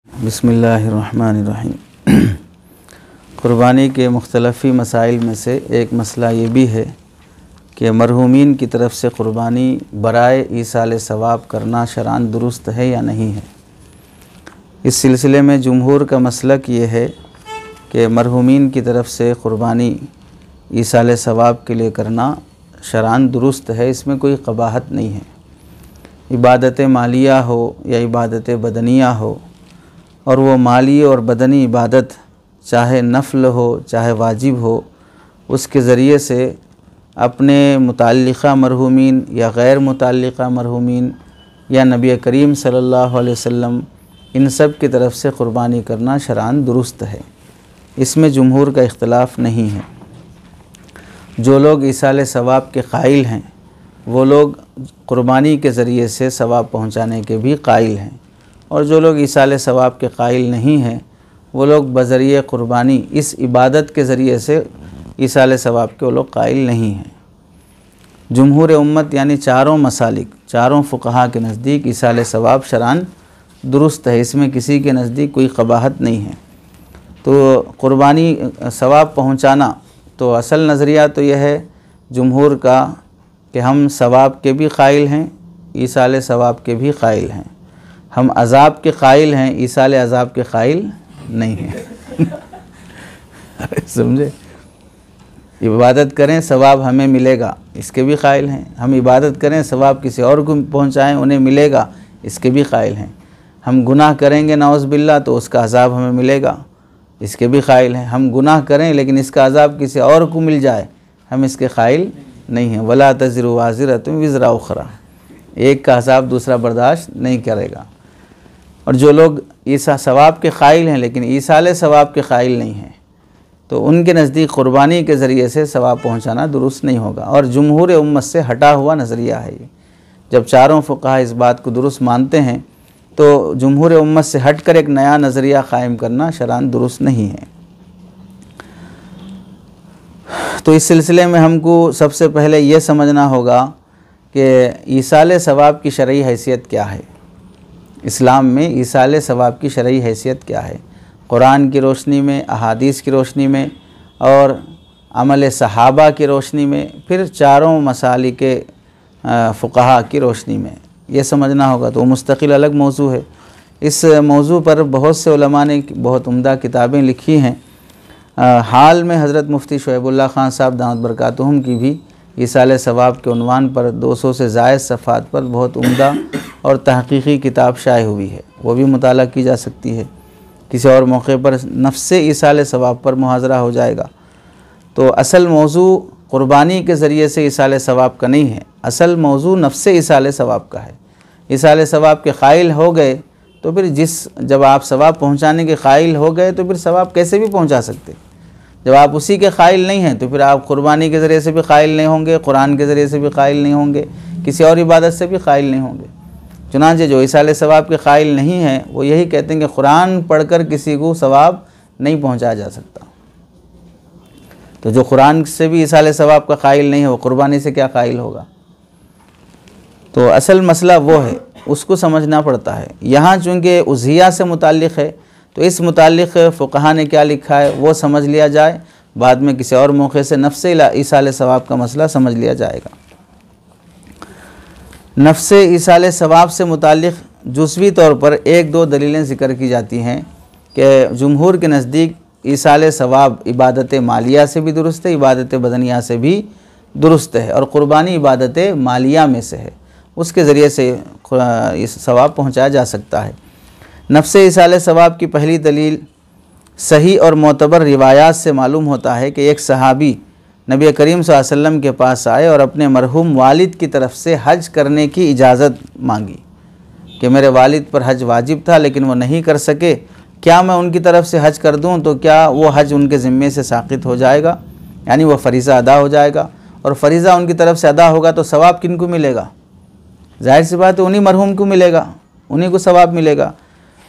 बिस्मिल्लाहिर्रहमानिर्रहीम। क़ुरबानी के मुख्तलिफ़ी मसाइल में से एक मसला ये भी है कि मरहूमीन की तरफ से क़ुरबानी बराए ईसाल सवाब करना शरअन दुरुस्त है या नहीं है। इस सिलसिले में जुमहूर का मसलक ये है कि मरहूमीन की तरफ से क़ुरबानी ईसाल सवाब के लिए करना शरअन दुरुस्त है, इसमें कोई क़बाहत नहीं है। इबादत मालिया हो या इबादत बदनिया हो, और वो माली और बदनी इबादत चाहे नफ़ल हो चाहे वाजिब हो, उसके ज़रिए से अपने मुताल्लिक़ा मरहूमीन या गैर मुताल्लिक़ा मरहूमीन या नबी करीम सल्लल्लाहु अलैहि वसल्लम इन सब की तरफ से क़ुरबानी करना शरअन दुरुस्त है। इसमें जुमहूर का इख्तलाफ नहीं है। जो लोग ईसाल सवाब के क़ाइल हैं वो लोग क़ुरबानी के ज़रिए से सवाब पहुँचाने के भी क़ाइल हैं, और जो लोग ईसाल सवाब के क़ाइल नहीं हैं वो लोग बज़रिए क़ुरबानी इस इबादत के ज़रिए से ईसाल सवाब के वो लोग क़ाइल नहीं हैं। जुमहूर उम्मत यानी चारों मसालिक, चारों फ़ुक़हा के नज़दीक ईसाल सवाब शरअन दुरुस्त है, इसमें किसी के नज़दीक कोई क़बाहत नहीं है। तो क़ुरबानी सवाब पहुँचाना, तो असल नज़रिया तो यह है जुमहूर का कि हम सवाब के भी क़ाइल हैं, ईसाल सवाब के भी क़ाइल हैं। हम अज़ाब के क़ाइल हैं, ईसाल अज़ाब के क़ाइल नहीं हैं। समझे? इबादत करें सवाब हमें मिलेगा, इसके भी क़ाइल हैं। हम इबादत करें सवाब किसी और को पहुँचाएँ उन्हें मिलेगा, इसके भी क़ाइल हैं। हम गुनाह करेंगे नाउज़ बिल्लाह तो उसका अज़ाब हमें मिलेगा, इसके भी क़ाइल हैं। हम गुनाह करें लेकिन इसका अज़ाब किसी और को मिल जाए, हम इसके क़ाइल नहीं हैं। वला तज़िरु वाज़िरतुन विज़रा उख़रा, एक का अज़ाब दूसरा बर्दाश्त नहीं करेगा। और जो लोग ईसा सवाब के क़ाइल हैं लेकिन ईसाल सवाब के क़ाइल नहीं हैं, तो उनके नज़दीक क़ुरबानी के ज़रिए से सवाब पहुँचाना दुरुस्त नहीं होगा। और जुमहूर उम्मत से हटा हुआ नज़रिया है ये। जब चारों फ़ुक़हा इस बात को दुरुस्त मानते हैं तो जुमहूर उम्मत से हट कर एक नया नज़रिया क़ायम करना शरअन दुरुस्त नहीं है। तो इस सिलसिले में हमको सबसे पहले ये समझना होगा कि ईसाल सवाब की शरई हैसियत क्या है। इस्लाम में ईसाल सवाब की शरई हैसियत क्या है, कुरान की रोशनी में, अहादीस की रोशनी में और अमल सहाबा की रोशनी में, फिर चारों मसालिक के फ़ुक़हा की रोशनी में ये समझना होगा। तो मुस्तकिल अलग मौजू है। इस मौजू पर बहुत से उलमा ने बहुत उम्दा किताबें लिखी हैं। हाल में हज़रत मुफ्ती शुएबुल्लाह ख़ान साहब दामत बरकातुहुम की भी ईसाल सवाब के उन्वान पर 200 से ज़ायद सफ़ात पर बहुत उम्दा और तहक़ीक़ी किताब शाये हुई है, वो भी मुताला की जा सकती है। किसी और मौके पर नफ्स ईसाल सवाब पर मुहाज़रा हो जाएगा। तो असल मौजू क़ुरबानी के ज़रिए से ईसाल सवाब का नहीं है, असल मौजू नफ्स ईसाल सवाब का है। ईसाल सवाब के क़ाइल हो गए तो फिर जब आप सवाब पहुँचाने के क़ाइल हो गए तो फिर सवाब कैसे भी पहुँचा सकते। जब आप उसी के क़ाइल नहीं हैं तो फिर आप क़ुरबानी के ज़रिए से भी क़ाइल नहीं होंगे, कुरान के ज़रिए से भी क़ाइल नहीं होंगे, किसी और इबादत से भी क़ाइल नहीं होंगे। चुनांचे जो ईसाल सवाब के क़ाइल नहीं हैं वो यही कहते हैं कि कुरान पढ़कर किसी को सवाब नहीं पहुंचाया जा सकता। तो जो कुरान से भी ईसाल सवाब का क़ाइल नहीं है वो क़ुरबानी से क्या क़ाइल होगा। तो असल मसला वो है, उसको समझना पड़ता है। यहाँ चूँकि उज़हिया से मुताल्लिक़ है तो इस मुताल्लिक़ फ़ुक़हा ने क्या लिखा है वो समझ लिया जाए, बाद में किसी और मौके से नफ्स ईसाल सवाब का मसला समझ लिया जाएगा। नफ्स ईसाल सवाब से मुताल्लिक़ जुज़वी तौर पर एक दो दलीलें ज़िक्र की जाती हैं कि जुमहूर के नज़दीक ईसाल सवाब इबादत मालिया से भी दुरुस्त है, इबादत बदनिया से भी दुरुस्त है, और क़ुरबानी इबादत मालिया में से है, उसके ज़रिए से इस सवाब पहुँचाया जा सकता है। नफ्स ईसाल सवाब की पहली दलील सही और मोतबर रिवायात से मालूम होता है कि एक सहाबी नबी करीम सल्लल्लाहु अलैहि वसल्लम के पास आए और अपने मरहूम वालिद की तरफ से हज करने की इजाज़त मांगी कि मेरे वालिद पर हज वाजिब था लेकिन वो नहीं कर सके, क्या मैं उनकी तरफ से हज कर दूं तो क्या वो हज उनके ज़िम्मे से साक़ित हो जाएगा, यानी वो फ़रीज़ा अदा हो जाएगा। और फ़रीज़ा उनकी तरफ से अदा होगा तो सवाब किन को मिलेगा, ज़ाहिर सी बात है उन्हीं मरहूम को मिलेगा, उन्हीं को सवाब मिलेगा।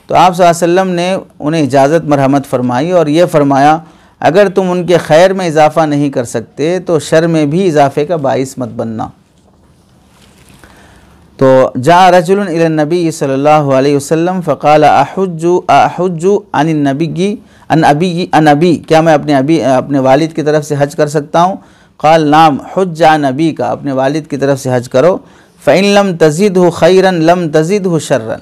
तो आप सल्लल्लाहु अलैहि वसल्लम ने उन्हें इजाज़त मरहमत फ़रमाई और ये फ़रमाया अगर तुम उनके खैर में इजाफ़ा नहीं कर सकते तो शर में भी इजाफ़े का बाइस मत बनना। तो जा रजुलन इलन नबी सल्लल्लाहु अलैहि वसल्लम फ़क़ाल अहुज्जु अनिन नबी, क्या मैं अपने वालिद की तरफ से हज कर सकता हूँ? क़ाल नाम हुज्ज अन नबी का, अपने वालिद की तरफ से हज करो। फ़इन लम तज़िदहु खैरन लम तज़िदहु शर्रन,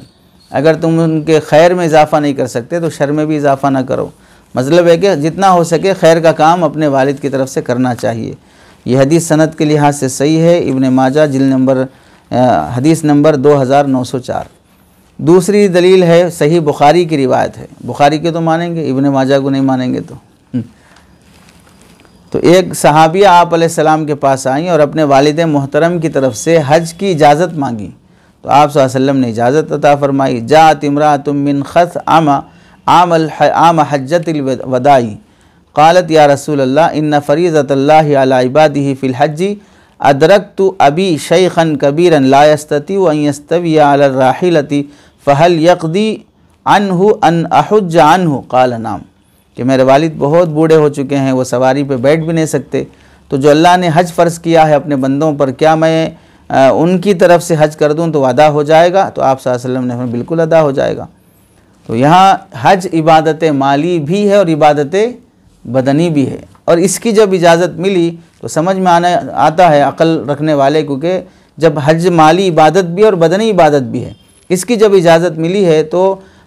अगर तुम उनके खैर में इजाफ़ा नहीं कर सकते तो शर में भी इजाफ़ा ना करो। मतलब है कि जितना हो सके खैर का काम अपने वालिद की तरफ से करना चाहिए। ये हदीस सनद के लिहाज से सही है। इब्न माजा जिल्द नंबर हदीस नंबर 2904। दूसरी दलील है सही बुखारी की रिवायत है। बुखारी के तो मानेंगे, इब्न माजा को नहीं मानेंगे तो एक सहाबिया आप अलैहिस्सलाम के पास आई और अपने वालिद मोहतरम की तरफ से हज की इजाज़त मांगी, तो आप सल्लल्लाहु अलैहि वसल्लम ने इजाज़त अता फरमाई। जात इमरातुम मिन खस आम हज्जतिल वदाई क़ालत या रसूलल्लाह इन्न फ़रीज़तल्लाहि अला इबादिही फ़िल हज्जी अदरक्तु अबी शैख़न कबीरन ला यस्ततिउ अन यस्तविया अला राहिलति फ़हल यक़दी अन्हु अन अहुज्ज अन्हु? क़ाल नाम, कि मेरे वालिद बहुत बूढ़े हो चुके हैं, वो सवारी पे बैठ भी नहीं सकते, तो जो अल्लाह ने हज फ़र्ज़ किया है अपने बंदों पर, क्या मैं उनकी तरफ से हज कर दूं तो अदा हो जाएगा? तो आप सल्लल्लाहु अलैहि वसल्लम ने फरमाया बिल्कुल अदा हो जाएगा। तो यहाँ हज इबादत माली भी है और इबादत बदनी भी है, और इसकी जब इजाज़त मिली तो समझ में आता है अक़ल रखने वाले को कि जब हज माली इबादत भी है और बदनी इबादत भी है, इसकी जब इजाज़त मिली है तो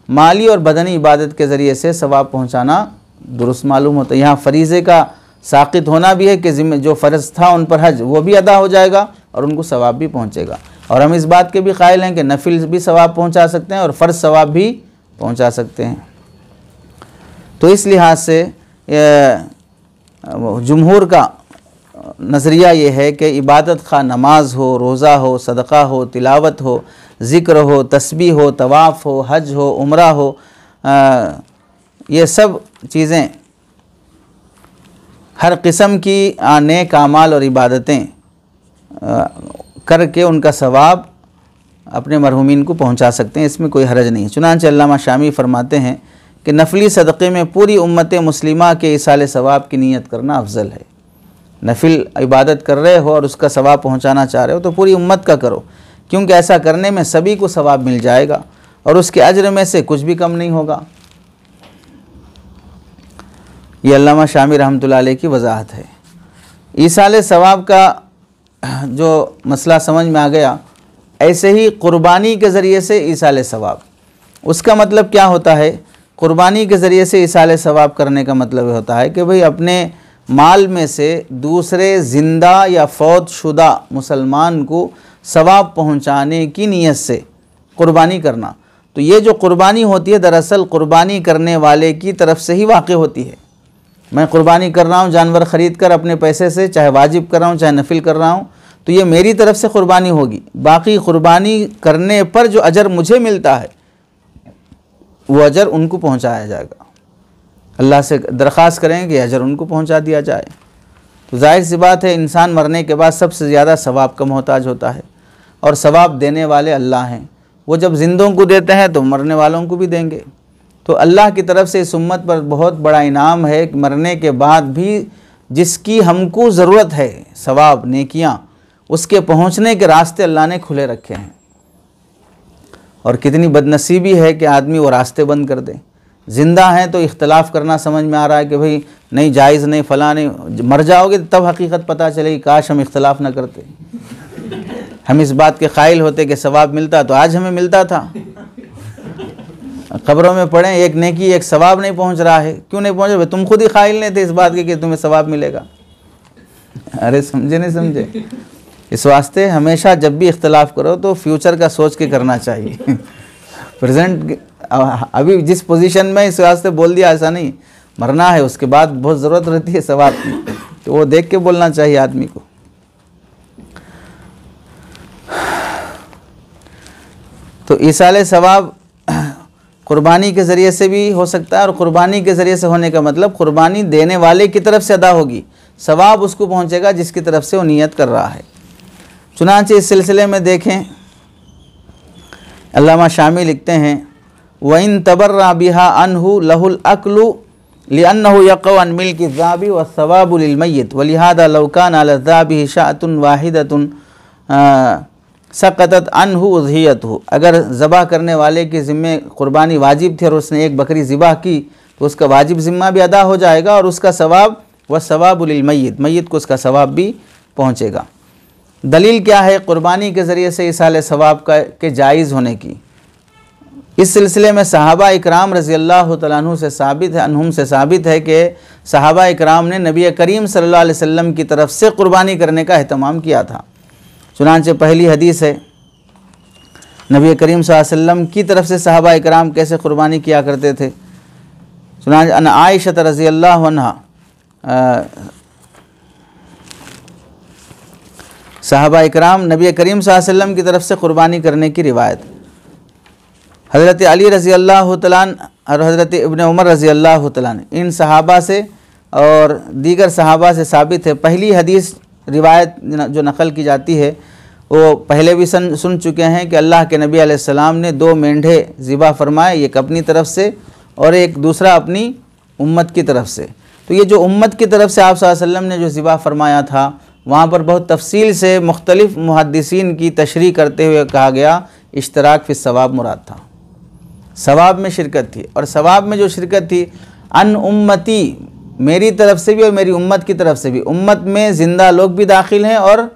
माली और बदनी इबादत के ज़रिए से सवाब पहुँचाना दुरुस्त मालूम होता है। यहाँ फ़रीज़े का साक़ित होना भी है कि जो फ़र्ज़ था उन पर हज वो भी अदा हो जाएगा और उनको सवाब भी पहुँचेगा। और हम इस बात के भी क़ाइल हैं कि नफिल भी सवाब पहुँचा सकते हैं और फ़र्ज़ सवाब भी पहुँचा सकते हैं। तो इस लिहाज से जुमहूर का नज़रिया ये है कि इबादत खा नमाज हो, रोज़ा हो, सदक़ा हो, तिलावत हो, ज़िक्र हो, तस्बीह हो, तवाफ़ हो, हज हो, उम्रा हो, ये सब चीज़ें हर किस्म की नेक आमाल और इबादतें करके उनका सवाब अपने मरहूमीन को पहुंचा सकते हैं, इसमें कोई हरज नहीं है। चुनांचे अल्लामा शामी फरमाते हैं कि नफली सदक़े में पूरी उम्मत मुस्लिमा के इसाले सवाब की नीयत करना अफजल है। नफिल इबादत कर रहे हो और उसका सवाब पहुंचाना चाह रहे हो तो पूरी उम्मत का करो, क्योंकि ऐसा करने में सभी को सवाब मिल जाएगा और उसके अज्र में से कुछ भी कम नहीं होगा। ये अल्लामा शामी रहमतुल्लाह अलैह की वजाहत है। ईसाले सवाब का जो मसला समझ में आ गया, ऐसे ही क़ुरबानी के ज़रिए से ईसाले सवाब, उसका मतलब क्या होता है? क़ुरबानी के ज़रिए से ईसाले सवाब करने का मतलब होता है कि भाई अपने माल में से दूसरे ज़िंदा या फौत शुदा मुसलमान को सवाब पहुँचाने की नीयत से क़ुरबानी करना। तो ये जो क़ुरबानी होती है दरअसल क़ुरबानी करने वाले की तरफ से ही वाक़ होती है। मैं क़ुरबानी कर रहा हूँ जानवर ख़रीद कर अपने पैसे से, चाहे वाजिब कर रहा हूँ चाहे नफिल कर रहा हूँ, तो ये मेरी तरफ से क़ुरबानी होगी। बाकी क़ुरबानी करने पर जो अजर मुझे मिलता है वो अजर उनको पहुँचाया जाएगा। अल्लाह से दरख्वास्त करेंगे कि अजर उनको पहुँचा दिया जाए। तो जाहिर सी बात है इंसान मरने के बाद सबसे ज़्यादा सवाब का मोहताज होता है और सवाब देने वाले अल्लाह हैं। वो जब जिंदों को देते हैं तो मरने वालों को भी देंगे। तो अल्लाह की तरफ से इस उम्मत पर बहुत बड़ा इनाम है कि मरने के बाद भी जिसकी हमको ज़रूरत है सवाब नेकियां, उसके पहुँचने के रास्ते अल्लाह ने खुले रखे हैं। और कितनी बदनसीबी है कि आदमी वो रास्ते बंद कर दे। ज़िंदा हैं तो इख्तलाफ करना समझ में आ रहा है कि भाई नहीं जायज़ नहीं फ़लाँ नहीं, मर जाओगे तब हकीकत पता चलेगी। काश हम इख्तलाफ ना करते, हम इस बात के क़ाइल होते कि सवाब मिलता तो आज हमें मिलता था। क़ब्रों में पड़े एक नेकी एक सवाब नहीं पहुंच रहा है, क्यों नहीं पहुंच रहा? तुम खुद ही क़ाइल नहीं थे इस बात के कि तुम्हें सवाब मिलेगा। अरे समझे नहीं समझे? इस वास्ते हमेशा जब भी इख्तलाफ करो तो फ्यूचर का सोच के करना चाहिए। प्रेजेंट अभी जिस पोजीशन में, इस वास्ते बोल दिया ऐसा नहीं, मरना है उसके बाद बहुत ज़रूरत रहती है सवाब की, तो वो देख के बोलना चाहिए आदमी को। तो ईसाले सवाब क़ुरबानी के ज़रिए से भी हो सकता है, और क़ुरबानी के ज़रिए से होने का मतलब क़ुरबानी देने वाले की तरफ से अदा होगी, सवाब उसको पहुँचेगा जिसकी तरफ से वो नियत कर रहा है। चुनांचे इस सिलसिले में देखें, अल्लामा शामी लिखते हैं वइन तबर्रा बिहा अनहु लहुल अक्लु लिअन्नहु यक़उ अन मिल्कि ज़ाबि व सवाबु लिल मय्यित व लिहाज़ा लौ कान अला ज़ाबिहि शाअतुन वाहिदतुन सकतत अनहु उज़हियतहु, अगर ज़बह करने वाले के ज़िम्मे क़ुरबानी वाजिब थी और उसने एक बकरी ज़िबा की तो उसका वाजिब ज़िम्मा भी अदा हो जाएगा और उसका सवाब व सवाबुल लिल मय्यित, मय्यित को उसका सवाब भी पहुँचेगा। दलील क्या है क़ुरबानी के ज़रिए से इसाले सवाब का के जायज़ होने की? इस सिलसिले में सहाबा इकराम रज़ी अल्लाह तआला अन्हु से साबित है, अन्हुम से साबित है कि सहाबा इकराम ने नबी करीम सल्लल्लाहु अलैहि वसल्लम की तरफ से क़ुरबानी करने का एहतमाम किया था। चुनांचे पहली हदीस है, नबी करीम सल्लल्लाहु अलैहि वसल्लम की तरफ से सहाबा इकराम कैसे क़ुरबानी किया करते थे। चुनांचे अन आयशा रज़ी अल्लाहु अन्हा, सहाबा इकराम नबी करीम सल्लल्लाहु अलैहि वसल्लम की तरफ से क़ुरबानी करने की रिवायत हज़रत अली रज़ी अल्लाह तआला और हज़रत इब्न उमर रज़ी अल्लाह तआला इन सहाबा से और दीगर सहाबा से साबित है। पहली हदीस रिवायत जो नकल की जाती है वो पहले भी सुन चुके हैं कि अल्लाह के नबी अलैहिस्सलाम ने 2 मेंढे ज़िबा फरमाए, एक अपनी तरफ से और एक दूसरा अपनी उम्मत की तरफ से। तो ये जो उम्मत की तरफ से आप सल्लल्लाहु अलैहि वसल्लम ने जो ज़िबा फरमाया था वहाँ पर बहुत तफसील से मुख्तलिफ़ मुहद्दिसीन की तशरीह करते हुए कहा गया इश्तराक फ़ी सवाब मुराद था, सवाब में शिरकत थी। और सवाब में जो शिरकत थी अन उम्मती, मेरी तरफ से भी और मेरी उम्मत की तरफ से भी। उम्मत में ज़िंदा लोग भी दाखिल हैं और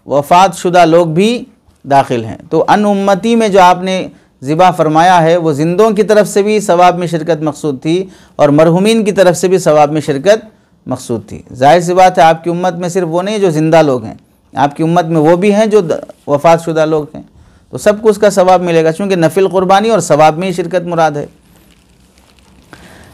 वफ़ात शुदा लोग भी दाखिल हैं। तो अन उम्मती में जो आपने ज़िबा फरमाया है वो ज़िंदों की तरफ से भी सवाब में शिरकत मकसूद थी और मरहुमीन की तरफ से भी सवाब में शिरकत मकसूद थी। जाहिर सी बात है आपकी उम्मत में सिर्फ वो नहीं जो ज़िंदा लोग हैं, आपकी उम्मत में वो भी हैं जो वफ़ात शुदा लोग हैं, तो सबको उसका सवाब मिलेगा, चूँकि नफिल क़ुरबानी और सवाब में ही शिरकत मुराद है।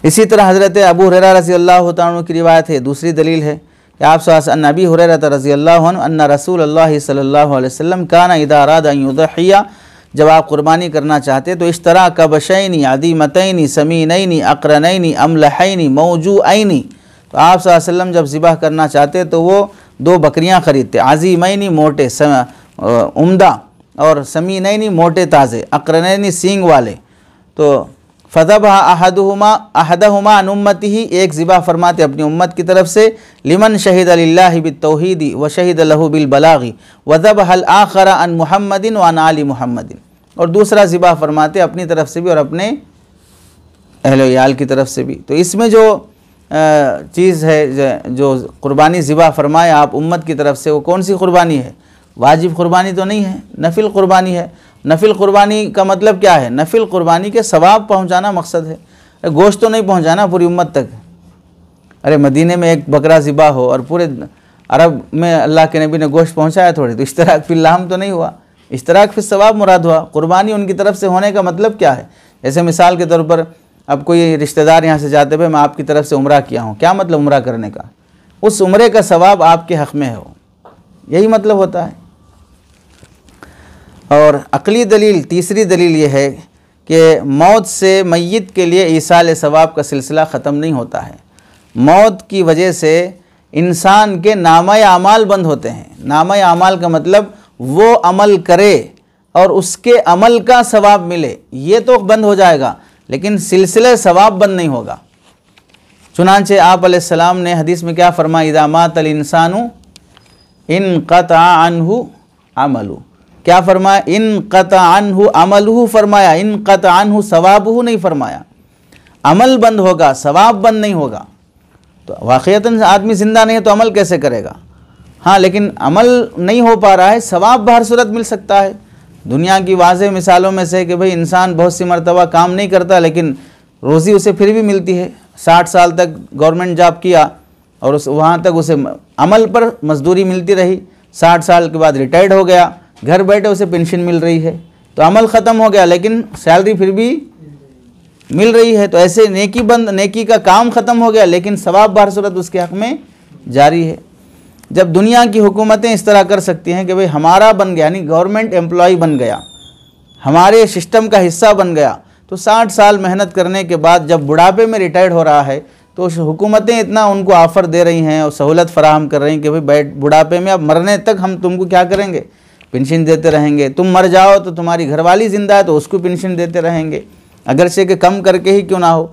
इसी तरह हज़रत अबू हुरैरा रज़ी अल्लाह तआला अन्हु की रिवायत है, दूसरी दलील है कि आप अन अबी हुरैरा रज़ी अल्लाहु अन्हु अन्ना रसूलुल्लाह सल्लल्लाहु अलैहि वसल्लम काना इज़ा अरादा अन युज़हिया, जब आप क़ुरबानी करना चाहते तो इश्तरा कबशैनी अदीमतैनी समीनैनी अक़रनैनी अमलहैनी मौजूअैनी, तो आप सल्लल्लाहु अलैहि वसल्लम जब ज़िबह करना चाहते तो वो 2 बकरियाँ ख़रीदते, अज़ीमैनी मोटे उम्दा और समीनैनी मोटे ताज़े, अक़रनैनी सींग वाले। तो फ़ज़बह अहदहुमा अन उम्मतिही, एक ज़िबा फरमाते अपनी उम्मत की तरफ से, लिमन शहीद लिल्लाहि बित्तौहीदी व शहीद लहू बिल बलागी व ज़बहल आखरा अन मुहम्मदिन व अन आली मुहम्मदिन, और दूसरा ज़िबा फरमाते अपनी तरफ से भी और अपने अहले याल की तरफ से भी। तो इसमें जो चीज़ है जो क़ुरबानी ज़िबा फरमाए आप उम्मत की तरफ से, वो कौन सी क़ुरबानी है? वाजिब क़ुरबानी तो नहीं है, नफिल क़ुरबानी है। नफिल क़ुरबानी का मतलब क्या है? नफिल क़ुरबानी के सवाब पहुंचाना मकसद है, गोश्त तो नहीं पहुंचाना पूरी उम्मत तक। अरे मदीने में एक बकरा ज़िबा हो और पूरे अरब में अल्लाह के नबी ने गोश्त पहुंचाया थोड़ी, तो इश्तराक फिल लाहम तो नहीं हुआ, इश्तराक फिल सवाब मुराद हुआ। क़ुरबानी उनकी तरफ से होने का मतलब क्या है? जैसे मिसाल के तौर पर अब कोई रिश्तेदार यहाँ से जाते हुए मैं आपकी तरफ से उम्रा किया हूँ, क्या मतलब उम्रा करने का? उस उम्रे का सवाब आपके हक़ में हो, यही मतलब होता है। और अक़ली दलील, तीसरी दलील ये है कि मौत से मय्यत के लिए ईसाल सवाब का सिलसिला ख़त्म नहीं होता है। मौत की वजह से इंसान के नामा आमाल बंद होते हैं। नामा आमाल का मतलब वो अमल करे और उसके अमल का सवाब मिले, ये तो बंद हो जाएगा, लेकिन सिलसिले सवाब बंद नहीं होगा। चुनांचे आप अलैहिस्सलाम ने हदीस में क्या फरमाया? इज़ा मातल इंसानु इनक़ता अन्हु अमलु, क्या फरमाया? इनक़ता अन्हु अमलुहु फरमाया, इनक़ता अन्हु सवाबुहु नहीं फरमाया। अमल बंद होगा, सवाब बंद नहीं होगा। तो वाक़ईतन आदमी ज़िंदा नहीं है तो अमल कैसे करेगा? हाँ, लेकिन अमल नहीं हो पा रहा है, सवाब हर सूरत मिल सकता है। दुनिया की वाज़ेह मिसालों में से कि भाई इंसान बहुत सी मरतबा काम नहीं करता लेकिन रोज़ी उसे फिर भी मिलती है। 60 साल तक गवर्नमेंट जॉब किया और वहाँ तक उसे अमल पर मजदूरी मिलती रही, 60 साल के बाद रिटायर्ड हो गया, घर बैठे उसे पेंशन मिल रही है। तो अमल ख़त्म हो गया लेकिन सैलरी फिर भी मिल रही है। तो ऐसे नेकी का काम ख़त्म हो गया लेकिन सवाब हर सूरत उसके हक़ में जारी है। जब दुनिया की हुकूमतें इस तरह कर सकती हैं कि भाई हमारा बन गया, यानी गवर्नमेंट एम्प्लॉय बन गया, हमारे सिस्टम का हिस्सा बन गया, तो 60 साल मेहनत करने के बाद जब बुढ़ापे में रिटायर्ड हो रहा है तो हुकूमतें इतना उनको ऑफ़र दे रही हैं और सहूलत फराहम कर रही हैं कि भाई बुढ़ापे में अब मरने तक हम तुमको क्या करेंगे, पेंशन देते रहेंगे। तुम मर जाओ तो तुम्हारी घरवाली ज़िंदा है तो उसको पेंशन देते रहेंगे, अगरचे के कम करके ही क्यों ना हो।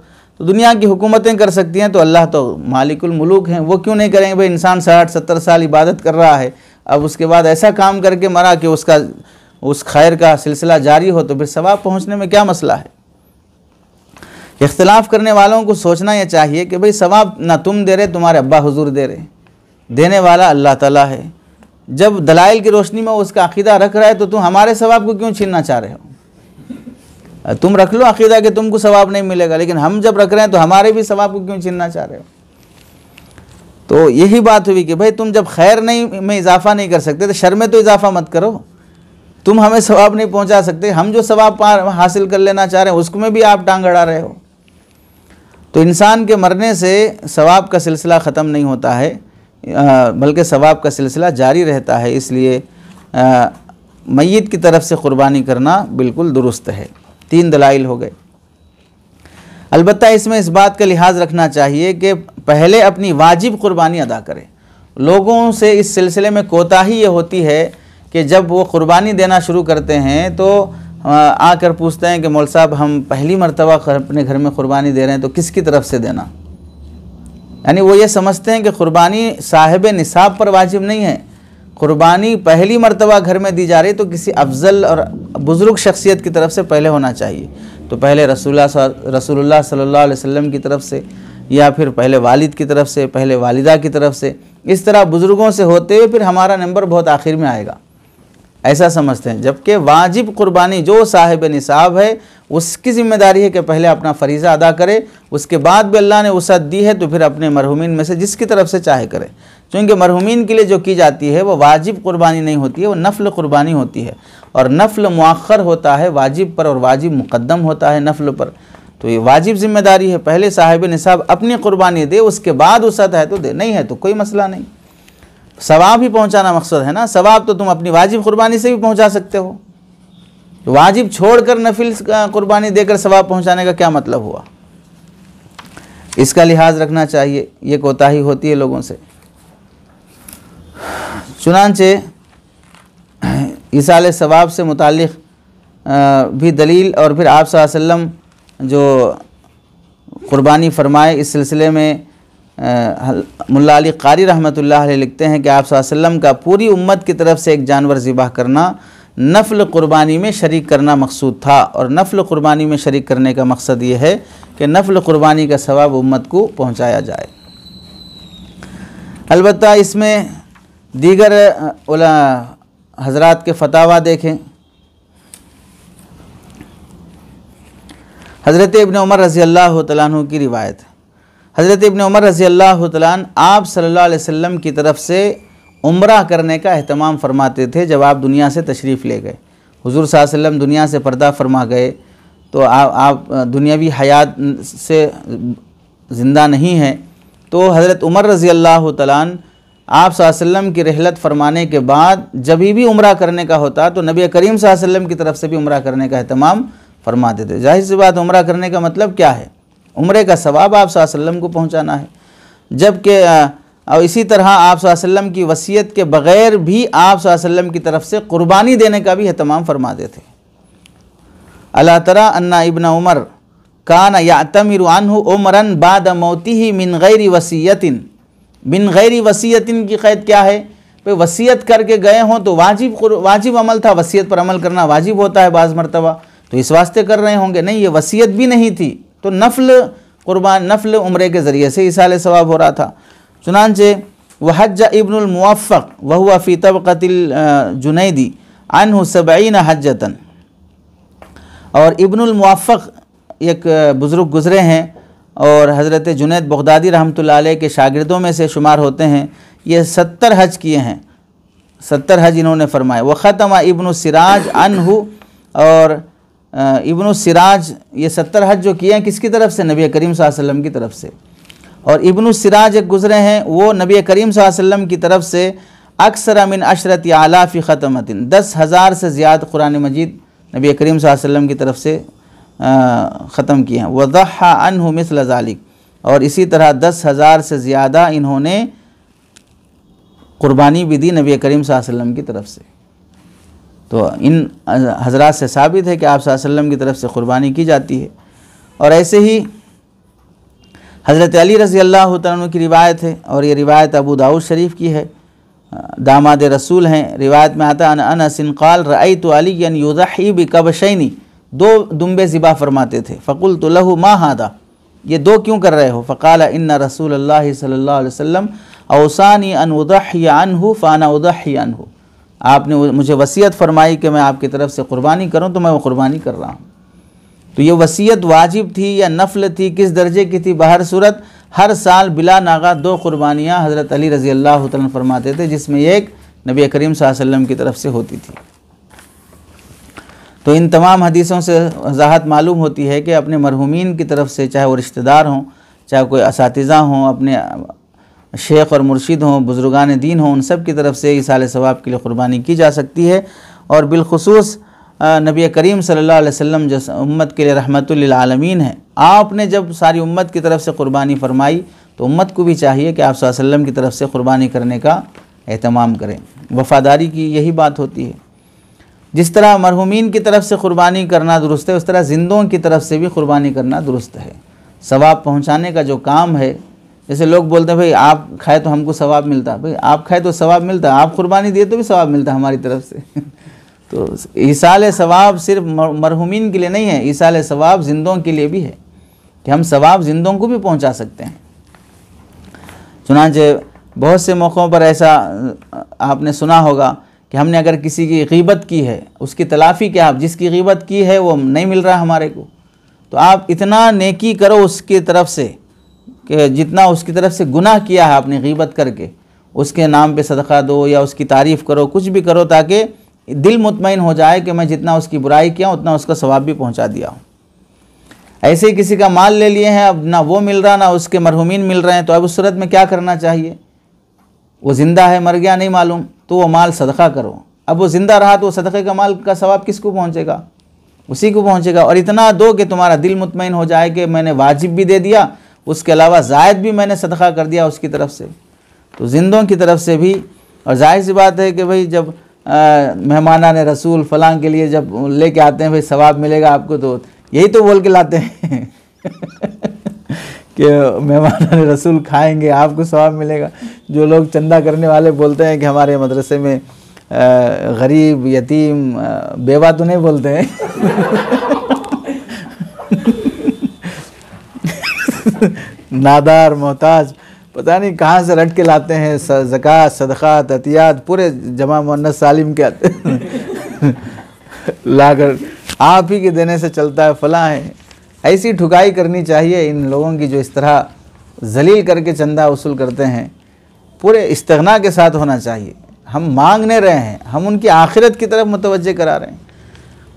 तो दुनिया की हुकूमतें कर सकती हैं, तो अल्लाह तो मालिकुल मुलूक हैं, वो क्यों नहीं करेंगे? भाई इंसान 60-70 साल इबादत कर रहा है, अब उसके बाद ऐसा काम करके मरा कि उस खैर का सिलसिला जारी हो, तो फिर सवाब पहुँचने में क्या मसला है। इख्तिलाफ़ करने वालों को सोचना यह चाहिए कि भाई सवाब ना तुम दे रहे, तुम्हारे अब्बा हुजूर दे रहे, देने वाला अल्लाह ताला है। जब दलाइल की रोशनी में उसका अक़ीदा रख रहा है तो तुम हमारे सवाब को क्यों छीनना चाह रहे हो। तुम रख लो अक़ीदा कि तुमको सवाब नहीं मिलेगा, लेकिन हम जब रख रहे हैं तो हमारे भी सवाब को क्यों छीनना चाह रहे हो। तो यही बात हुई कि भाई तुम जब खैर नहीं में इजाफ़ा नहीं कर सकते तो शर में तो इजाफ़ा मत करो। तुम हमें सवाब नहीं पहुंचा सकते, हम जो सवाब हासिल कर लेना चाह रहे हैं उसमें भी आप टांग अड़ा रहे हो। तो इंसान के मरने से सवाब का सिलसिला ख़त्म नहीं होता है, बल्कि सवाब का सिलसिला जारी रहता है। इसलिए मय्यत की तरफ से क़ुरबानी करना बिल्कुल दुरुस्त है। 3 दलाइल हो गए। अलबत्ता इसमें इस बात का लिहाज रखना चाहिए कि पहले अपनी वाजिब क़ुरबानी अदा करें। लोगों से इस सिलसिले में कोताही ये होती है कि जब वो क़ुरबानी देना शुरू करते हैं तो आकर पूछते हैं कि मौल साहब हम पहली मरतबा अपने घर में क़ुरबानी दे रहे हैं तो किसकी तरफ से देना। यानी वो ये समझते हैं कि क़ुरबानी साहिब निसाब पर वाजिब नहीं है, क़ुरबानी पहली मरतबा घर में दी जा रही तो किसी अफजल और बुज़ुर्ग शख्सियत की तरफ से पहले होना चाहिए। तो पहले रसूलुल्लाह सल्लल्लाहु अलैहि वसल्लम की तरफ से, या फिर पहले वालिद की तरफ से, पहले वालिदा की तरफ से, इस तरह बुज़ुर्गों से होते हुए फिर हमारा नंबर बहुत आखिर में आएगा, ऐसा समझते हैं। जबकि वाजिब क़ुरबानी जो साहिब निसाब है उसकी ज़िम्मेदारी है कि पहले अपना फ़रीज़ा अदा करे, उसके बाद भी अल्लाह ने वसअत दी है तो फिर अपने मरहुमीन में से जिसकी तरफ से चाहे करे। क्योंकि मरहुमीन के लिए जो की जाती है वो वाजिब क़ुरबानी नहीं होती है, वो नफ़ल क़ुरबानी होती है, और नफ़ल मुअख्खर होता है वाजिब पर और वाजिब मुक़द्दम होता है नफ़ल पर। तो ये वाजिब ज़िम्मेदारी है, पहले साहिब निसाब अपनी क़ुरबानी दे, उसके बाद वसअत है तो दे, नहीं है तो कोई मसला नहीं। सवाब ही पहुंचाना मकसद है ना, सवाब तो तुम अपनी वाजिब क़ुरबानी से भी पहुंचा सकते हो। वाजिब छोड़कर नफिल क़ुरबानी देकर सवाब पहुंचाने का क्या मतलब हुआ। इसका लिहाज रखना चाहिए, ये कोताही होती है लोगों से। चुनांचे ईसाल सवाब से मुताल्लिक़ भी दलील, और फिर आप सल्लल्लाहु अलैहि वसल्लम जो क़ुरबानी फ़रमाए इस सिलसिले में मुल्ला अली क़ारी रहमतुल्लाह अलैह लिखते हैं कि आप सल्लल्लाहु अलैहि वसल्लम का पूरी उम्मत की तरफ से एक जानवर ज़िबाह करना नफ़ल क़ुरबानी में शरीक करना मकसूद था, और नफ़ल क़ुरबानी में शरीक करने का मकसद ये है कि नफ़ल क़ुरबानी का सवाब उम्मत को पहुँचाया जाए। अलबत्ता इसमें दीगर हज़रात के फतावा देखें। हज़रत इब्न उमर रज़ी अल्लाह तआला अन्हु की रिवायत। हज़रत इब्न उमर रज़ी अल्लाह तआला अन्हु आप सल्लल्लाहु अलैहि वसल्लम की तरफ से उम्रा करने का एहतमाम फरमाते थे जब आप दुनिया से तशरीफ़ ले गए। हुज़ूर सल्लल्लाहु अलैहि वसल्लम दुनिया से पर्दा फरमा गए तो आप दुनियावी हयात से ज़िंदा नहीं हैं। तो हज़रत उमर रज़ी अल्लाह तआला अन्हु आप सल्लल्लाहु अलैहि वसल्लम की रहलत फरमाने के बाद जब भी उम्रा करने का होता तो नबी करीम सल्लल्लाहु अलैहि वसल्लम की तरफ से भी उम्रा करने का एहतमाम फरमाते थे। जाहिर सी बात, उम्रा करने का मतलब क्या है, उम्रे का सवाब आप सल्लल्लाहु अलैहि वसल्लम को पहुँचाना है। जबकि और इसी तरह आप सल्लल्लाहु अलैहि वसल्लम की वसीयत के बग़ैर भी आप सल्लल्लाहु अलैहि वसल्लम की तरफ से क़ुरबानी देने का भी एहतमाम फरमाते थे। अला तरा अन्ना इब्न उमर कान यातमिरु अन्हु उमरन बाद मौतिही मिन गैरि वसीयतिन। मिन गैरि वसीयतिन की क़ैद क्या है, भाई वसीयत करके गए हों तो वाजिब अमल था, वसीयत पर अमल करना वाजिब होता है बाज़ मरतबा, तो इस वास्ते कर रहे होंगे। नहीं, ये वसीयत भी नहीं थी, तो नफ़ल उम्रे के ज़रिए से इसाले सवाब हो रहा था। चुनांचे वहज्ज इब्नुल मुवफ़्फ़क़ वहुवा फ़ी तबक़तिल जुनैदी अन्हु 70 हज्जतन। और इब्नुल मुवफ़्फ़क़ एक बुज़ुर्ग गुज़रे हैं और हज़रत जुनैद बग़दादी रहमतुल्लाह अलैह के शागिर्दों में से शुमार होते हैं। ये 70 हज किए हैं, 70 हज इन्होंने फरमाए। व ख़तमा इब्नु सिराज अन्हु, और इब्नु सिराज ये 70 हज जो किए हैं किसकी तरफ से, नबी करीम सल्लल्लाहु अलैहि वसल्लम की तरफ से। और इब्नु सिराज एक गुज़रे हैं, वो नबी करीम सल्लल्लाहु अलैहि वसल्लम की तरफ से अक्सर मिन अशरति आलाफ़ि ख़तमतिन 10,000 से ज़्यादा कुरान मजीद नबी करीम सल्लल्लाहु अलैहि वसल्लम की तरफ से ख़त्म किए हैं। वज़हा अन्हु मिस्ल ज़ालिक, और इसी तरह 10,000 से ज़्यादा इन्होंने क़ुरबानी भी दी नबी करीम सल्लल्लाहु अलैहि वसल्लम की तरफ से। तो इन हज़रात से साबित है कि आप सल्लल्लाहु अलैहि वसल्लम की तरफ से क़ुरबानी की जाती है। और ऐसे ही हज़रत अली रज़ी अल्लाह तआला अन्हु की रिवायत है, और ये रिवायत अबू दाऊद शरीफ की है। दामाद रसूल हैं। रिवायत में आता है अनस क़ाल रअयतु अलिय्यन युज़ही बिकबशैनी, 2 दुम्बे ज़िबा फरमाते थे। फ़क़ुल्तु लहू मा हादा, ये 2 क्यों कर रहे हो? फ़क़ाल इन्ना रसूलल्लाह सल्लल्लाहु अलैहि वसल्लम औसानी अन उदहिया अन्हु फ़ाना उदहिया अन्हु, आपने मुझे वसीयत फरमाई कि मैं आपकी तरफ से क़ुरबानी करूँ तो मैं वो क़ुरबानी कर रहा हूँ। तो ये वसीयत वाजिब थी या नफ़ल थी, किस दर्जे की थी? बहर सूरत हर साल बिला नागा 2 क़ुरबानियाँ हज़रत अली रज़ी अल्लाह तआला फरमाते थे, जिसमें एक नबी करीम सल्लल्लाहु अलैहि वसल्लम की तरफ से होती थी। तो इन तमाम हदीसों से वज़ाहत मालूम होती है कि अपने मरहूमीन की तरफ से, चाहे वो रिश्तेदार हों, चाहे कोई असातिज़ा हों, अपने शेख़ और मुर्शिद हों, बुज़ुर्गान दीन हों, उन सब की तरफ से ईसाल सवाब के लिए क़ुरबानी की जा सकती है। और बिलख़ुसूस नबी करीम सल्लल्लाहु अलैहि वसल्लम जो उम्मत के लिए रहमतुल लिल आलमीन है, आपने जब सारी उम्मत की तरफ से क़ुरबानी फरमाई तो उम्मत को भी चाहिए कि आप सल्लल्लाहु अलैहि वसल्लम की तरफ से क़ुरबानी करने का एहतमाम करें। वफ़ादारी की यही बात होती है। जिस तरह मरहूमीन की तरफ से क़ुरबानी करना दुरुस्त है, उस तरह ज़िंदों की तरफ से भी क़ुरबानी करना दुरुस्त है। सवाब पहुँचाने का जो काम है, जैसे लोग बोलते हैं भाई आप खाए तो हमको सवाब मिलता है, भाई आप खाए तो सवाब मिलता है, आप क़ुरबानी दिए तो भी सवाब मिलता है हमारी तरफ से। तो ईसाल सवाब सिर्फ मरहूमीन के लिए नहीं है, ईसाल सवाब ज़िंदों के लिए भी है कि हम सवाब ज़िंदों को भी पहुंचा सकते हैं। चुनांचे बहुत से मौक़ों पर ऐसा आपने सुना होगा कि हमने अगर किसी की ग़ीबत की है, उसकी तलाफ़ी क्या, आप जिसकी ग़ीबत की है वो नहीं मिल रहा हमारे को, तो आप इतना नेकी करो उसकी तरफ से कि जितना उसकी तरफ से गुनाह किया है आपने ग़ीबत करके, उसके नाम पे सदक़ा दो या उसकी तारीफ़ करो, कुछ भी करो, ताकि दिल मुतमईन हो जाए कि मैं जितना उसकी बुराई किया उतना उसका सवाब भी पहुंचा दिया हूँ। ऐसे ही किसी का माल ले लिए हैं, अब ना वो मिल रहा ना उसके मरहूमीन मिल रहे हैं, तो अब उस सूरत में क्या करना चाहिए? वो ज़िंदा है मर गया नहीं मालूम, तो वो माल सदक़ा करो। अब वो ज़िंदा रहा तो सदक़े का माल का सवाब किसको पहुँचेगा? उसी को पहुँचेगा। और इतना दो कि तुम्हारा दिल मुतमईन हो जाए कि मैंने वाजिब भी दे दिया, उसके अलावा ज़ायद भी मैंने सदक़ा कर दिया उसकी तरफ से। तो ज़िंदों की तरफ से भी, और जाहिर सी बात है कि भाई जब मेहमानाने रसूल फ़लाँ के लिए जब लेके आते हैं भाई सवाब मिलेगा आपको, तो यही तो बोल के लाते हैं कि मेहमानाने रसूल खाएंगे आपको सवाब मिलेगा। जो लोग चंदा करने वाले बोलते हैं कि हमारे मदरसे में गरीब यतीम बेवा तो नहीं बोलते हैं नादार मोहताज पता नहीं कहाँ से रट के लाते हैं, ज़कात सदक़ात अतियात पूरे जमा मुअन्नस सालिम के आते लाकर आप ही के देने से चलता है फलां है। ऐसी ठुकाई करनी चाहिए इन लोगों की जो इस तरह जलील करके चंदा वसूल करते हैं। पूरे इस्तिग़ना के साथ होना चाहिए। हम मांग नहीं रहे हैं, हम उनकी आखिरत की तरफ मुतवज्जे करा रहे हैं।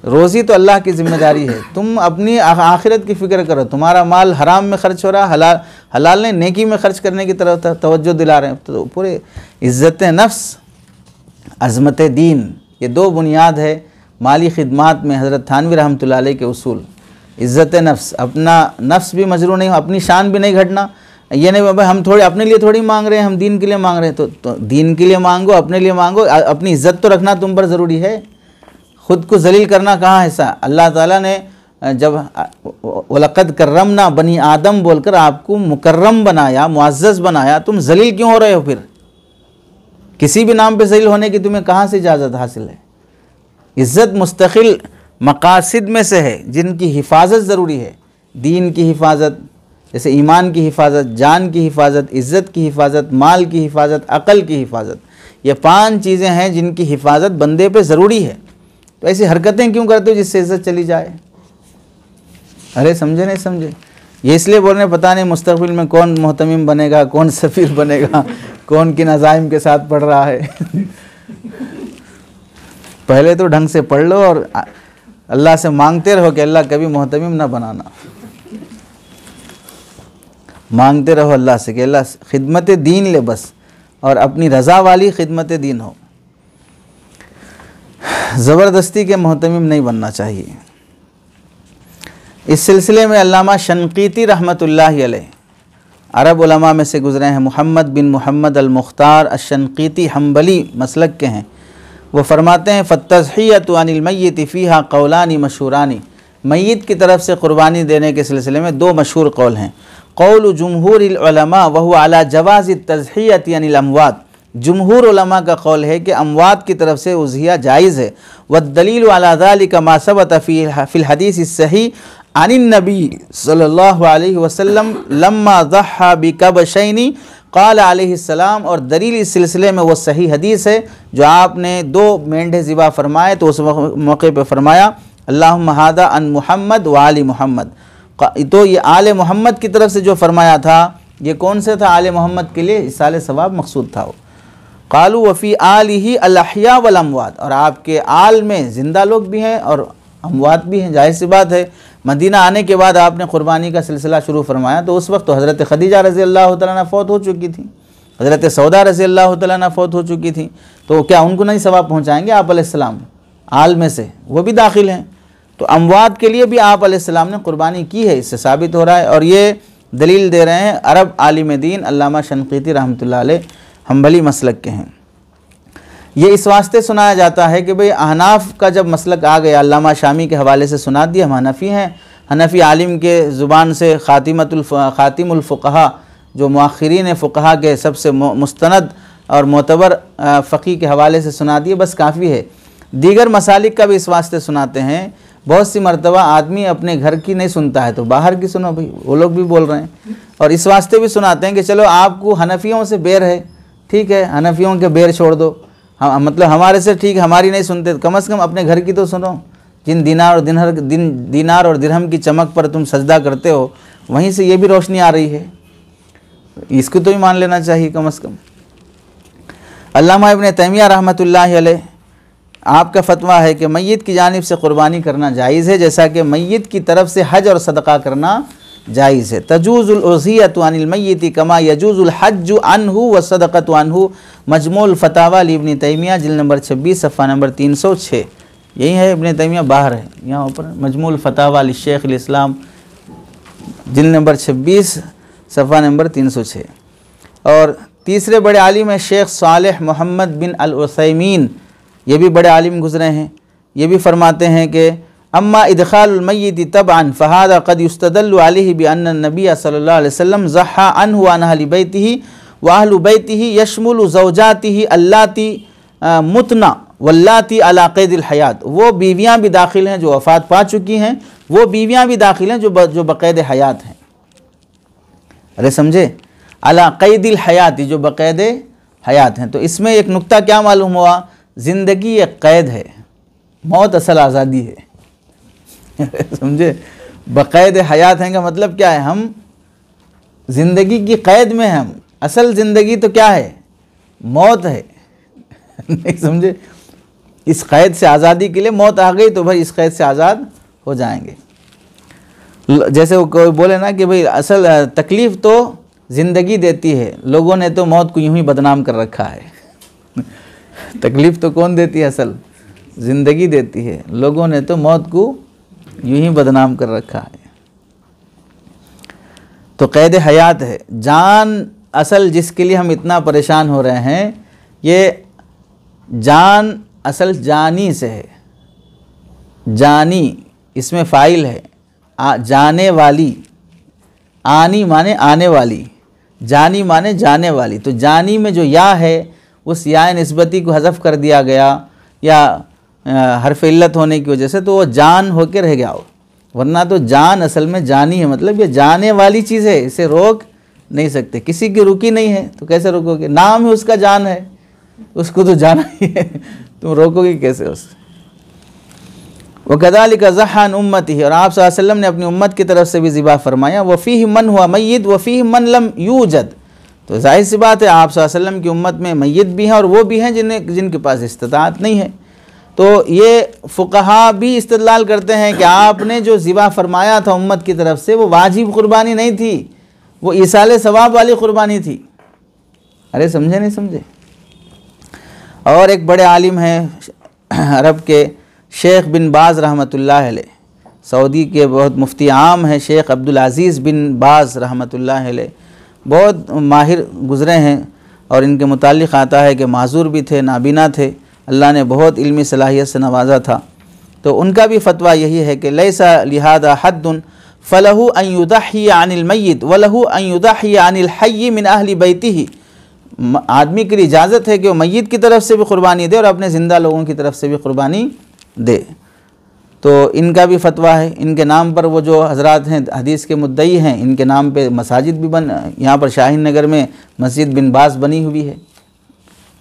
रोज़ी तो अल्लाह की ज़िम्मेदारी है, तुम अपनी आखिरत की फ़िक्र करो। तुम्हारा माल हराम में ख़र्च हो रहा, हलाल ने नेकी में ख़र्च करने की तरफ तवज्जो दिला रहे हैं। तो पूरे इज़्ज़त नफ्स अज़मत दीन, ये 2 बुनियाद है माली ख़िदमात में हज़रत थानवी रहमतुल्लाह अलैह के उसूल। इज़्ज़त नफ्स, अपना नफ्स भी मजरूह नहीं हो, अपनी शान भी नहीं घटना। ये नहीं बाबा हम थोड़ी अपने लिए थोड़ी मांग रहे हैं, हम दीन के लिए मांग रहे हैं। तो दीन के लिए मांगो, अपने लिए मांगो, अपनी इज़्ज़त तो रखना तुम पर ज़रूरी है। ख़ुद को जलील करना कहाँ हिस्सा? अल्लाह ताला ने जब वलक़द करमना बनी आदम बोलकर आपको मुकर्रम बनाया, मुअज़्ज़ज़ बनाया, तुम जलील क्यों हो रहे हो? फिर किसी भी नाम पे जलील होने की तुम्हें कहाँ से इजाज़त हासिल है? इज़्ज़त मुस्तक़िल मक़ासिद में से है जिनकी हिफाजत ज़रूरी है। दीन की हिफाजत, जैसे ईमान की हिफाजत, जान की हिफाजत, इज़्ज़त की हिफाजत, माल की हिफाजत, अक़ल की हिफाजत, ये 5 चीज़ें हैं जिनकी हिफाजत बंदे पे ज़रूरी है। तो ऐसी हरकतें क्यों करते हो जिससे इज़्ज़त चली जाए? अरे समझे नहीं समझे? ये इसलिए बोल रहे पता नहीं मुस्तक़बिल में कौन मोहतमिम बनेगा, कौन सफ़ीर बनेगा, कौन किन अज़ाइम के साथ पढ़ रहा है पहले तो ढंग से पढ़ लो और अल्लाह से मांगते रहो कि अल्लाह कभी मोहतमिम ना बनाना। मांगते रहो अल्लाह से कि अल्लाह खिदमत दीन ले बस, और अपनी रज़ा वाली खिदमत दीन हो। ज़बरदस्ती के मोहतमिम नहीं बनना चाहिए। इस सिलसिले में अल्लामा शनक़ीती रहमतुल्लाहि अलैह अरब उलमा में से गुज़रे हैं। मुहम्मद बिन मुहम्मद अल-मुख्तार अश-शनक़ीती हम्बली मसलक के हैं। वो फरमाते हैं फ़त्तज़हियतु अनिल मय्यिति फ़ीहा क़ौलानि मशहूरानि, मय्यत की तरफ से क़ुरबानी देने के सिलसिले में 2 मशहूर कौल हैं। क़ौलु जुमहूरिल उलमा व हुवा अला जवाज़ि तज़हियति अनिल अमवात, जुमहूर उलमा का कौल है कि अमवात की तरफ से उज़हिया जायज़ है। वद्दलील अला ज़ालिका मा सबत फ़िल हदीस सही अनिन नबी सल्लल्लाहु अलैहि वसल्लम लम्मा ज़हा बिकबशैनी क़ाल अलैहिस्सलाम, और दलील इस सिलसिले में वो सही हदीस है जो आपने 2 मेंढे ज़िबा फरमाए तो उस मौके पर फरमाया अल्लाहुम्मा हादा अन मुहम्मद व आली मुहम्मद। तो ये आले मोहम्मद की तरफ से जो फरमाया था ये कौन से था? आले मोहम्मद के लिए इसाले सवाब मकसूद था। वो क़ालू वफ़ी आलिही अल अहया वल अमवात, और आपके आल में ज़िंदा लोग भी हैं और अमवात भी हैं। जाहिर सी बात है, मदीना आने के बाद आपने क़ुरबानी का सिलसिला शुरू फरमाया तो उस वक्त तो हज़रत खदीजा रज़ी अल्लाह तआला अन्हा फ़ौत हो चुकी थी, हज़रत सौदा रज़ी अल्लाह तआला अन्हा फ़ौत हो चुकी थी। तो क्या उनको नहीं सवाब पहुँचाएँगे आप अलैहिस्सलाम? आल में से वो भी दाखिल हैं। तो अमवात के लिए भी आप अलैहिस्सलाम ने क़ुरबानी की है, इससे साबित हो रहा है। और ये दलील दे रहे हैं अरब आलिम दीन अल्लामा शनक़ीती रहमतुल्लाह अलैह हम्बली मसलक के हैं। ये इस वास्ते सुनाया जाता है कि भाई अहनाफ का जब मसलक आ गया, अल्लामा शामी के हवाले से सुना दिया, हम हनफ़ी हैं, हनफ़ी आलिम के ज़ुबान से ख़ातिमुल फ़ुक़हा जो मुअख़्खिरीन फ़ुक़हा के सबसे मुस्तनद और मोतबर फ़क़ी के हवाले से सुना दिए, बस काफ़ी है। दीगर मसालिक का भी इस वास्ते सुनाते हैं। बहुत सी मरतबा आदमी अपने घर की नहीं सुनता है तो बाहर की सुनो, भाई वो लोग भी बोल रहे हैं। और इस वास्ते भी सुनाते हैं कि चलो आपको हनफियों से बेर है, ठीक है, हनफियों के बेर छोड़ दो, हम मतलब हमारे से ठीक हमारी नहीं सुनते, कम से कम अपने घर की तो सुनो। जिन दीनार और दिरहम की चमक पर तुम सजदा करते हो वहीं से ये भी रोशनी आ रही है, इसको तो ही मान लेना चाहिए कम से कम। अल्लामा इब्न तैमिया रहमतुल्लाह अलैह आपका फतवा है कि मय्यत की जानिब से क़ुरबानी करना जायज़ है, जैसा कि मय्यत की तरफ से हज और सदक़ा करना जायज़ है। तजूज़ुल उज़हियतु अनिल मय्यति कमा यजूज़ुल हज्जु अन्हु व सदक़तु अन्हु, मजमूल फतावा इब्न तैमिया जिल्द नंबर 26 सफ़ा नंबर 306। यही है, इब्न तैमिया बाहर है, यहाँ ऊपर मजमूल फतावा शेख इस्लाम जिल्द नंबर 26 सफ़ा नंबर 306। और तीसरे बड़े आलिम है शेख सालेह मोहम्मद बिन अल उसैमीन, ये भी बड़े आलिम गुज़रे हैं। ये भी फरमाते हैं कि अम्मा इदखालुल मय्यिति तबअन फ़हादा क़द युस्तदल्लु अलैहि बिअन्न नबिय सल्लल्लाहु अलैहि वसल्लम ज़हा अन्हु व अन अहलि बैतिही व अहलु बैतिही यशमुलु ज़ौजातिही अल्लाती मुतना वल्लाती अला क़ैदिल हयात। वो बीवियाँ भी दाखिल हैं जो वफ़ात पा चुकी हैं, वो बीवियाँ भी दाखिल हैं जो बक़ैद हयात हैं। अरे समझे, अला क़ैदिल हयात, जो बक़ैद हयात हैं। तो इसमें एक नुक्ता क्या मालूम हुआ, ज़िंदगी एक क़ैद है, मौत असल आज़ादी है। समझे, बक़ैद हयात हैं का मतलब क्या है, हम ज़िंदगी की क़ैद में हैं, हम असल ज़िंदगी तो क्या है, मौत है। नहीं समझे, इस क़ैद से आज़ादी के लिए मौत आ गई तो भाई इस क़ैद से आज़ाद हो जाएंगे। जैसे वो कोई बोले ना कि भाई असल तकलीफ़ तो ज़िंदगी देती है, लोगों ने तो मौत को यूँ ही बदनाम कर रखा है। तकलीफ़ तो कौन देती है, असल ज़िंदगी देती है, लोगों ने तो मौत को यूँ ही बदनाम कर रखा है। तो क़ैद हयात है, जान असल जिसके लिए हम इतना परेशान हो रहे हैं, ये जान असल जानी से है। जानी इसमें फ़ाइल है, जाने वाली, आनी माने आने वाली, जानी माने जाने वाली। तो जानी में जो या है उस या निस्बती को हज़फ कर दिया गया या हरफ इल्लत होने की वजह से, तो वो जान होकर रह गया, वरना तो जान असल में जानी है, मतलब ये जाने वाली चीज़ है, इसे रोक नहीं सकते। किसी की रुकी नहीं है तो कैसे रोकोगे, नाम ही उसका जान है, उसको तो जाना ही है, तुम रोकोगे कैसे उससे। वकज़ालिक ज़हा अन उम्मतिही, और आप सल्लल्लाहु अलैहि वसल्लम ने अपनी उम्मत की तरफ से भी ज़िबा फरमाया, वफ़ीह मन हुआ मय्यित वफ़ीह मन लम यूजद। तो जाहिर सी बात है आप सल्लल्लाहु अलैहि वसल्लम की उम्मत में मय्यित भी हैं और वो भी हैं जिनके पास इस्तिताअत नहीं है। तो ये फ़ुक़हा भी इस्तिदलाल करते हैं कि आपने जो ज़िबा फरमाया था उम्मत की तरफ से वो वाजिब क़ुरबानी नहीं थी, वो ईसाले सवाब वाली क़ुरबानी थी। अरे समझे नहीं समझे। और एक बड़े आलिम हैं अरब के शेख बिन बाज़ रहमतुल्लाह अलैह, सऊदी के बहुत मुफ्ती आम हैं शेख अब्दुल अज़ीज़ बिन बाज़ रहमतुल्लाह अलैह, बहुत माहिर गुज़रे हैं। और इनके मुताल्लिक़ आता है कि माज़ूर भी थे, नाबीना थे, अल्लाह ने बहुत इल्मी सलाहियत से नवाजा था। तो उनका भी फ़तवा यही है कि लैसा लिहादा हद्दुन फ़लहु अन युदहिया अनिल मय्यित वलहु अन युदहिया अनिल हय्य मिन अहली बैतिही। आदमी के लिए इजाज़त है कि वो मय्यत की तरफ से भी क़ुरबानी दे और अपने ज़िंदा लोगों की तरफ से भी क़ुरबानी दे। तो इनका भी फतवा है, इनके नाम पर वो जो हज़रात हैं हदीस के मुद्दई हैं, इनके नाम पे मसाजिद भी यहाँ पर शाहीन नगर में मस्जिद बिन बास बनी हुई है।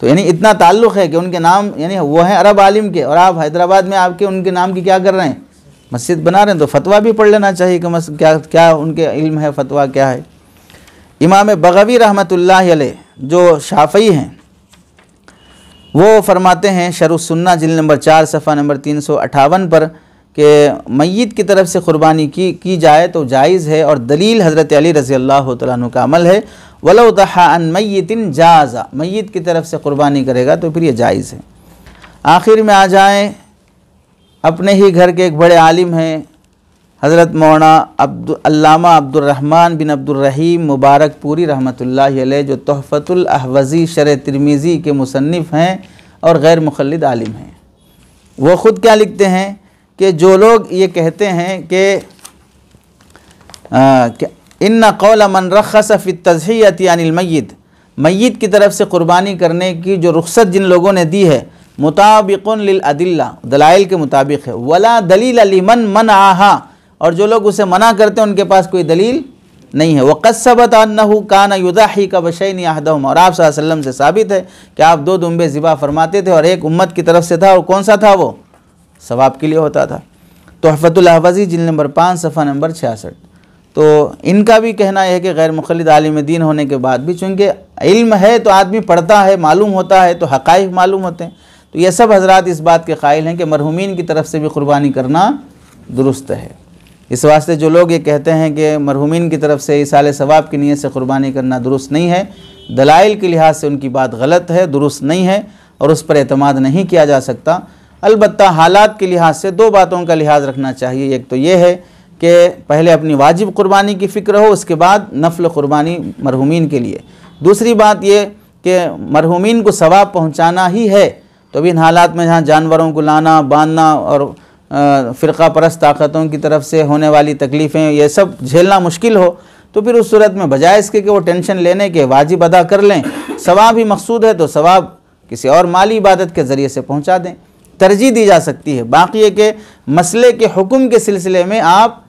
तो यानी इतना ताल्लुक़ है कि उनके नाम, यानी वो हैं अरब आलिम के, और आप हैदराबाद में आपके उनके नाम की क्या कर रहे हैं, मस्जिद बना रहे हैं। तो फतवा भी पढ़ लेना चाहिए कि क्या क्या उनके इल्म है, फतवा क्या है। इमाम बग़वी रहमतुल्लाह अलैह जो शाफ़ई हैं, वो फरमाते हैं शरह सुन्ना जिल्द नंबर 4 सफ़ा नंबर 358 पर कि मय्यत की तरफ से क़ुरबानी की जाए तो जायज़ है, और दलील हज़रत अली रज़ी अल्लाह तआला अन्हु का अमल है। वलौ दहा अन मय्यतिन जाज़ा, मय्यत की तरफ से क़ुरबानी करेगा तो फिर ये जायज़ है। आखिर में आ जाएँ, अपने ही घर के एक बड़े आलिम हैं हज़रत मौलाना अल्लामा अब्दुर्रहमान बिन अब्दुर्रहीम मुबारक पूरी रहमतुल्लाह अलैह, जो तोहफ़तुल अहवज़ी शरह तिरमिज़ी के मुसन्निफ़ हैं और गैर मुक़ल्लिद आलिम हैं। वो ख़ुद क्या लिखते हैं कि जो लोग ये कहते हैं कि इन्ना क़ौल मन रख़्ख़स फ़ी तज़हियति अनिल मय्यित, मय्यित की तरफ से क़ुरबानी करने की जो रुख़्सत जिन लोगों ने दी है, मुताबिक़ुन लिल अदिल्ला, दलाइल के मुताबिक है। वला दलील लिमन मनअहा, और जो लोग उसे मना करते हैं उनके पास कोई दलील नहीं है। वक़द सबत अन्नहु कान युदाही का बशैनि अहदहुम, और आप सल्लल्लाहु अलैहि वसल्लम से साबित है कि आप 2 दुम्बे ज़िबा फरमाते थे, और एक उम्मत की तरफ से था, और कौन सा था वो, सवाब के लिए होता था। तोहफ़तुल अहवज़ी जिल्द नंबर 5 सफ़ा नंबर 66। तो इनका भी कहना है कि गैर मुक़ल्लिद आलिम दीन होने के बाद भी चूँकि इल्म है तो आदमी पढ़ता है, मालूम होता है, तो हक़ाइक़ मालूम होते हैं। तो ये सब हज़रात इस बात के कायल हैं कि मरहूमीन की तरफ से भी क़ुरबानी करना दुरुस्त है। इस वास्ते जो लोग ये कहते हैं कि मरहूमीन की तरफ से इसाले सवाब की नीयत से क़ुरबानी करना दुरुस्त नहीं है, दलाइल के लिहाज से उनकी बात गलत है, दुरुस्त नहीं है, और उस पर एतमाद नहीं किया जा सकता। अलबत्ता हालात के लिहाज से 2 बातों का लिहाज रखना चाहिए। एक तो ये है कि पहले अपनी वाजिब क़ुरबानी की फ़िक्र हो, उसके बाद नफ़ल क़ुरबानी मरहूमीन के लिए। दूसरी बात ये कि मरहूमीन को सवाब पहुँचाना ही है, तो भी इन हालात में जहाँ जानवरों को लाना, बांधना और फ़िरक़ा परस्त ताकतों की तरफ से होने वाली तकलीफ़ें, ये सब झेलना मुश्किल हो, तो फिर उस सूरत में बजाय इसके कि वो टेंशन लेने के वाजिब अदा कर लें, सवाब ही मकसूद है तो सवाब किसी और माली इबादत के ज़रिए से पहुँचा दें, तरजीह दी जा सकती है। बाकी है कि मसले के हुक्म के सिलसिले में आप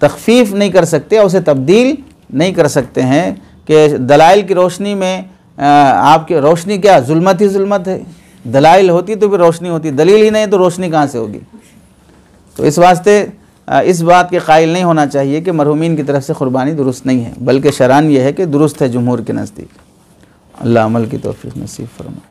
तख़फ़ीफ़ नहीं कर सकते और उसे तब्दील नहीं कर सकते हैं कि दलाइल की रोशनी में आपकी रोशनी क्या, जुल्मत ही जुल्मत है। दलाइल होती तो फिर रोशनी होती, दलील ही नहीं तो रोशनी कहाँ से होगी। तो इस वास्ते इस बात के कायल नहीं होना चाहिए कि मरहूमीन की तरफ से क़ुरबानी दुरुस्त नहीं है, बल्कि शरान ये है कि दुरुस्त है जुमहूर के नज़दीक। अल्लाह अमल की तौफ़ीक़ नसीब फरमाए।